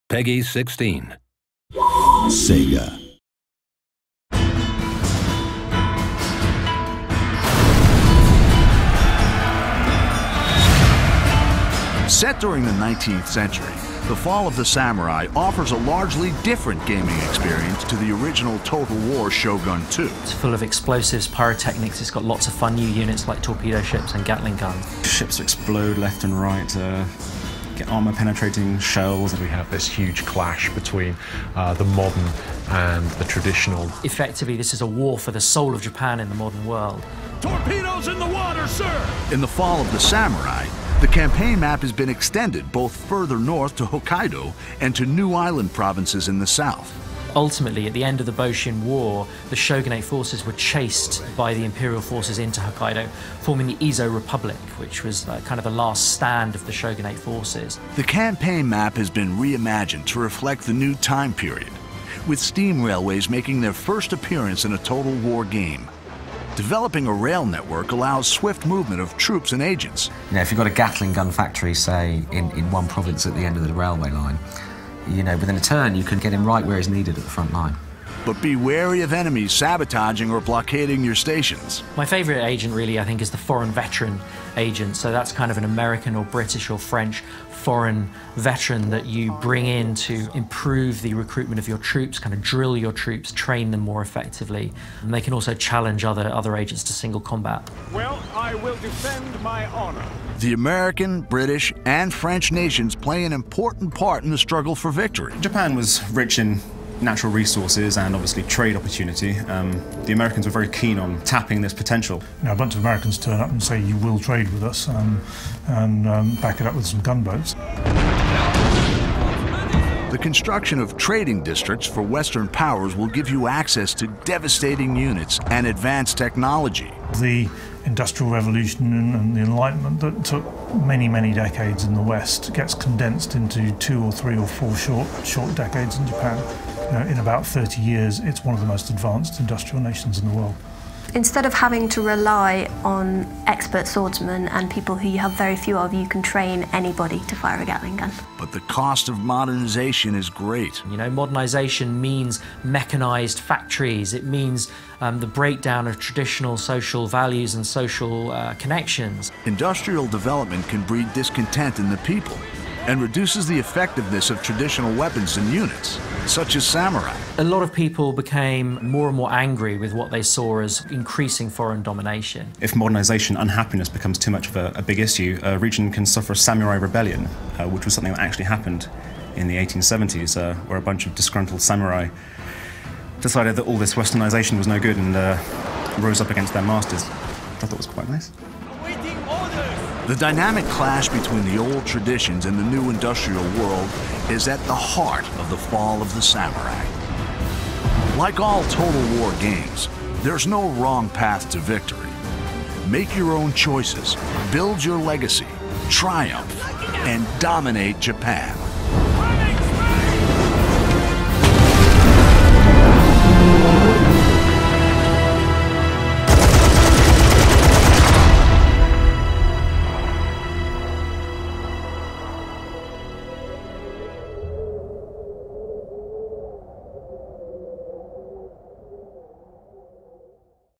Peggy 16. Sega. Set during the 19th century, The Fall of the Samurai offers a largely different gaming experience to the original Total War Shogun 2. It's full of explosives, pyrotechnics, it's got lots of fun new units like torpedo ships and Gatling guns. Ships explode left and right, get armor-penetrating shells. We have this huge clash between the modern and the traditional. Effectively, this is a war for the soul of Japan in the modern world. Torpedoes in the water, sir! In The Fall of the Samurai, the campaign map has been extended both further north to Hokkaido and to new island provinces in the south. Ultimately, at the end of the Boshin War, the shogunate forces were chased by the imperial forces into Hokkaido, forming the Izo Republic, which was kind of the last stand of the shogunate forces. The campaign map has been reimagined to reflect the new time period, with steam railways making their first appearance in a Total War game. Developing a rail network allows swift movement of troops and agents. You know, if you've got a Gatling gun factory, say, in one province at the end of the railway line, you know, within a turn, you can get him right where he's needed at the front line. But be wary of enemies sabotaging or blockading your stations. My favourite agent, really, I think, is the foreign veteran agent. So that's kind of an American or British or French foreign veteran that you bring in to improve the recruitment of your troops, kind of drill your troops, train them more effectively. And they can also challenge other agents to single combat. Well, I will defend my honor. The American, British, and French nations play an important part in the struggle for victory. Japan was rich in natural resources and obviously trade opportunity. The Americans were very keen on tapping this potential. You know, a bunch of Americans turn up and say, you will trade with us, and back it up with some gunboats. The construction of trading districts for Western powers will give you access to devastating units and advanced technology. The Industrial Revolution and the Enlightenment that took many, many decades in the West gets condensed into 2 or 3 or 4 short decades in Japan. You know, in about 30 years, it's one of the most advanced industrial nations in the world. Instead of having to rely on expert swordsmen and people who you have very few of, you can train anybody to fire a Gatling gun. But the cost of modernization is great. You know, modernization means mechanized factories. It means the breakdown of traditional social values and social connections. Industrial development can breed discontent in the people and reduces the effectiveness of traditional weapons and units, such as samurai. A lot of people became more and more angry with what they saw as increasing foreign domination. If modernization, unhappiness becomes too much of a big issue, a region can suffer a samurai rebellion, which was something that actually happened in the 1870s, where a bunch of disgruntled samurai decided that all this westernization was no good and rose up against their masters, which I thought was quite nice. The dynamic clash between the old traditions and the new industrial world is at the heart of the Fall of the Samurai. Like all Total War games, there's no wrong path to victory. Make your own choices, build your legacy, triumph, and dominate Japan.